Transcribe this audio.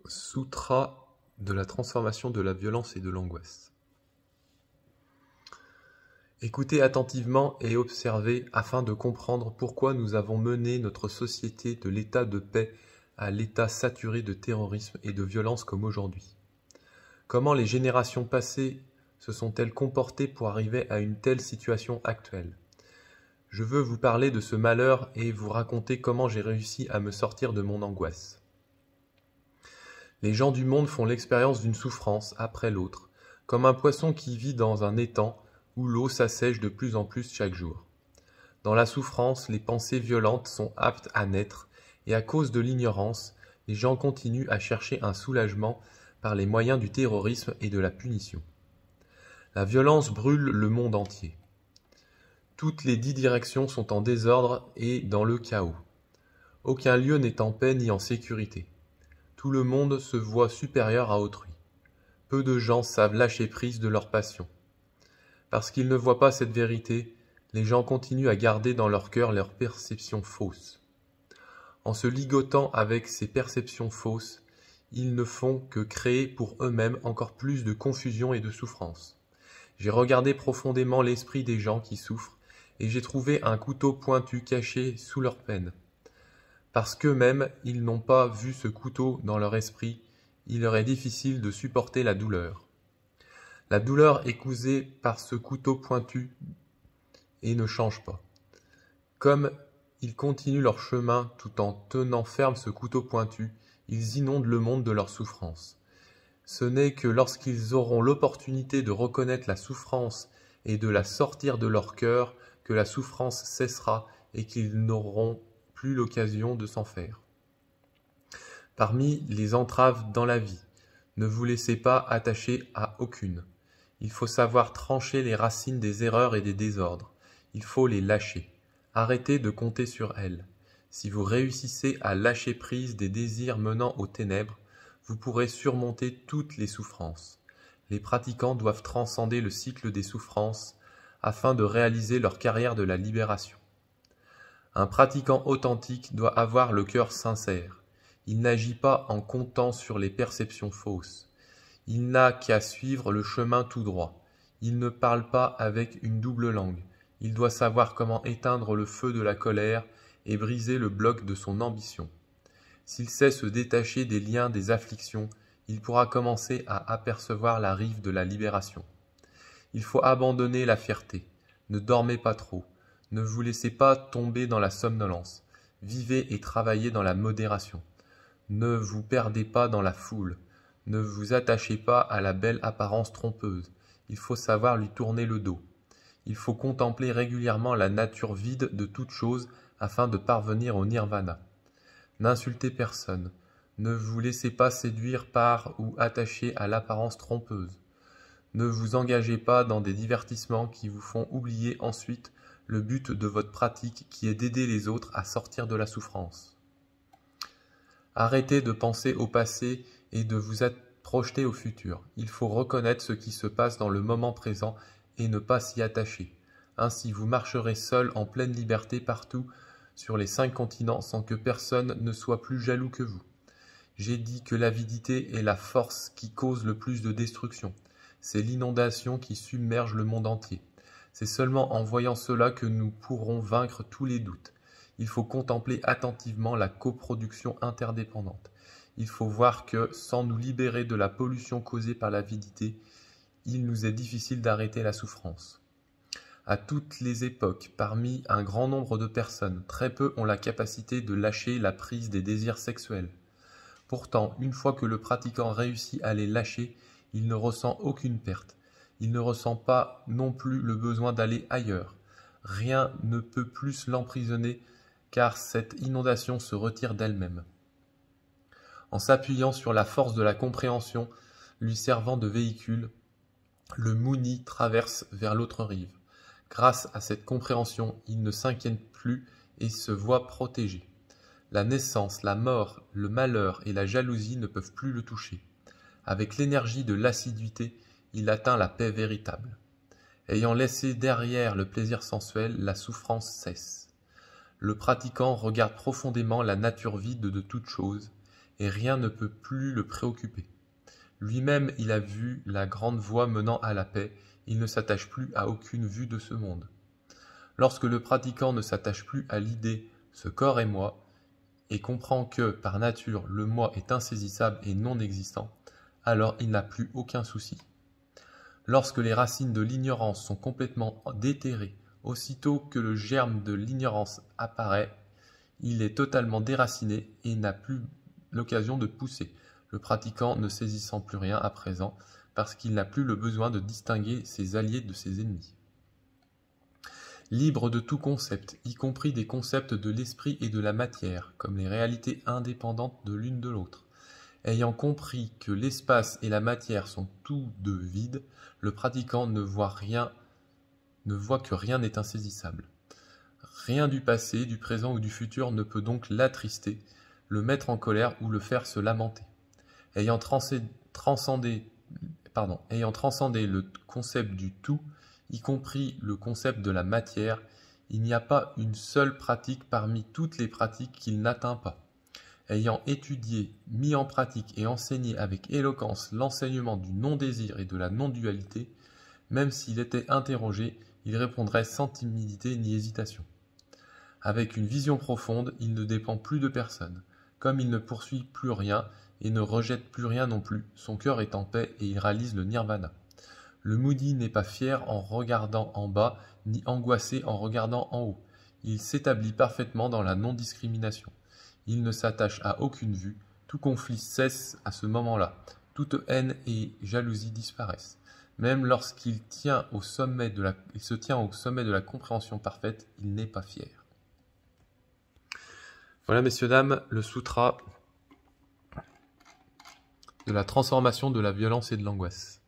Sutra de la transformation de la violence et de l'angoisse. Écoutez attentivement et observez afin de comprendre pourquoi nous avons mené notre société de l'état de paix à l'état saturé de terrorisme et de violence comme aujourd'hui. Comment les générations passées se sont-elles comportées pour arriver à une telle situation actuelle? Je veux vous parler de ce malheur et vous raconter comment j'ai réussi à me sortir de mon angoisse. Les gens du monde font l'expérience d'une souffrance après l'autre, comme un poisson qui vit dans un étang où l'eau s'assèche de plus en plus chaque jour. Dans la souffrance, les pensées violentes sont aptes à naître, et à cause de l'ignorance, les gens continuent à chercher un soulagement par les moyens du terrorisme et de la punition. La violence brûle le monde entier. Toutes les 10 directions sont en désordre et dans le chaos. Aucun lieu n'est en paix ni en sécurité. Tout le monde se voit supérieur à autrui. Peu de gens savent lâcher prise de leur passion. Parce qu'ils ne voient pas cette vérité, les gens continuent à garder dans leur cœur leurs perceptions fausses. En se ligotant avec ces perceptions fausses, ils ne font que créer pour eux-mêmes encore plus de confusion et de souffrance. J'ai regardé profondément l'esprit des gens qui souffrent et j'ai trouvé un couteau pointu caché sous leur peine. Parce qu'eux-mêmes, ils n'ont pas vu ce couteau dans leur esprit, il leur est difficile de supporter la douleur. La douleur est causée par ce couteau pointu et ne change pas. Comme ils continuent leur chemin tout en tenant ferme ce couteau pointu, ils inondent le monde de leur souffrance. Ce n'est que lorsqu'ils auront l'opportunité de reconnaître la souffrance et de la sortir de leur cœur que la souffrance cessera et qu'ils n'auront plus l'occasion de s'en faire. Parmi les entraves dans la vie, ne vous laissez pas attacher à aucune. Il faut savoir trancher les racines des erreurs et des désordres. Il faut les lâcher. Arrêtez de compter sur elles. Si vous réussissez à lâcher prise des désirs menant aux ténèbres, vous pourrez surmonter toutes les souffrances. Les pratiquants doivent transcender le cycle des souffrances afin de réaliser leur carrière de la libération. Un pratiquant authentique doit avoir le cœur sincère. Il n'agit pas en comptant sur les perceptions fausses. Il n'a qu'à suivre le chemin tout droit. Il ne parle pas avec une double langue. Il doit savoir comment éteindre le feu de la colère et briser le bloc de son ambition. S'il sait se détacher des liens des afflictions, il pourra commencer à apercevoir la rive de la libération. Il faut abandonner la fierté. Ne dormez pas trop. Ne vous laissez pas tomber dans la somnolence. Vivez et travaillez dans la modération. Ne vous perdez pas dans la foule. Ne vous attachez pas à la belle apparence trompeuse. Il faut savoir lui tourner le dos. Il faut contempler régulièrement la nature vide de toute chose afin de parvenir au nirvana. N'insultez personne. Ne vous laissez pas séduire par ou attacher à l'apparence trompeuse. Ne vous engagez pas dans des divertissements qui vous font oublier ensuite le but de votre pratique qui est d'aider les autres à sortir de la souffrance. Arrêtez de penser au passé et de vous projeter au futur. Il faut reconnaître ce qui se passe dans le moment présent et ne pas s'y attacher. Ainsi vous marcherez seul en pleine liberté partout sur les 5 continents sans que personne ne soit plus jaloux que vous. J'ai dit que l'avidité est la force qui cause le plus de destruction. C'est l'inondation qui submerge le monde entier. C'est seulement en voyant cela que nous pourrons vaincre tous les doutes. Il faut contempler attentivement la coproduction interdépendante. Il faut voir que, sans nous libérer de la pollution causée par l'avidité, il nous est difficile d'arrêter la souffrance. À toutes les époques, parmi un grand nombre de personnes, très peu ont la capacité de lâcher la prise des désirs sexuels. Pourtant, une fois que le pratiquant réussit à les lâcher, il ne ressent aucune perte. Il ne ressent pas non plus le besoin d'aller ailleurs. Rien ne peut plus l'emprisonner car cette inondation se retire d'elle-même. En s'appuyant sur la force de la compréhension, lui servant de véhicule, le Muni traverse vers l'autre rive. Grâce à cette compréhension, il ne s'inquiète plus et se voit protégé. La naissance, la mort, le malheur et la jalousie ne peuvent plus le toucher. Avec l'énergie de l'assiduité, il atteint la paix véritable. Ayant laissé derrière le plaisir sensuel, la souffrance cesse. Le pratiquant regarde profondément la nature vide de toute chose et rien ne peut plus le préoccuper. Lui-même, il a vu la grande voie menant à la paix, il ne s'attache plus à aucune vue de ce monde. Lorsque le pratiquant ne s'attache plus à l'idée « ce corps est moi » et comprend que, par nature, le moi est insaisissable et non existant, alors il n'a plus aucun souci. Lorsque les racines de l'ignorance sont complètement déterrées, aussitôt que le germe de l'ignorance apparaît, il est totalement déraciné et n'a plus l'occasion de pousser, le pratiquant ne saisissant plus rien à présent, parce qu'il n'a plus le besoin de distinguer ses alliés de ses ennemis. Libre de tout concept, y compris des concepts de l'esprit et de la matière, comme les réalités indépendantes de l'une de l'autre. Ayant compris que l'espace et la matière sont tous deux vides, le pratiquant ne voit que rien n'est insaisissable. Rien du passé, du présent ou du futur ne peut donc l'attrister, le mettre en colère ou le faire se lamenter. Ayant transcendé le concept du tout, y compris le concept de la matière, il n'y a pas une seule pratique parmi toutes les pratiques qu'il n'atteint pas. Ayant étudié, mis en pratique et enseigné avec éloquence l'enseignement du non-désir et de la non-dualité, même s'il était interrogé, il répondrait sans timidité ni hésitation. Avec une vision profonde, il ne dépend plus de personne. Comme il ne poursuit plus rien et ne rejette plus rien non plus, son cœur est en paix et il réalise le nirvana. Le Moody n'est pas fier en regardant en bas, ni angoissé en regardant en haut. Il s'établit parfaitement dans la non-discrimination. Il ne s'attache à aucune vue, tout conflit cesse à ce moment-là, toute haine et jalousie disparaissent. Même lorsqu'il se tient au sommet de la compréhension parfaite, il n'est pas fier. Voilà, messieurs, dames, le sutra de la transformation de la violence et de l'angoisse.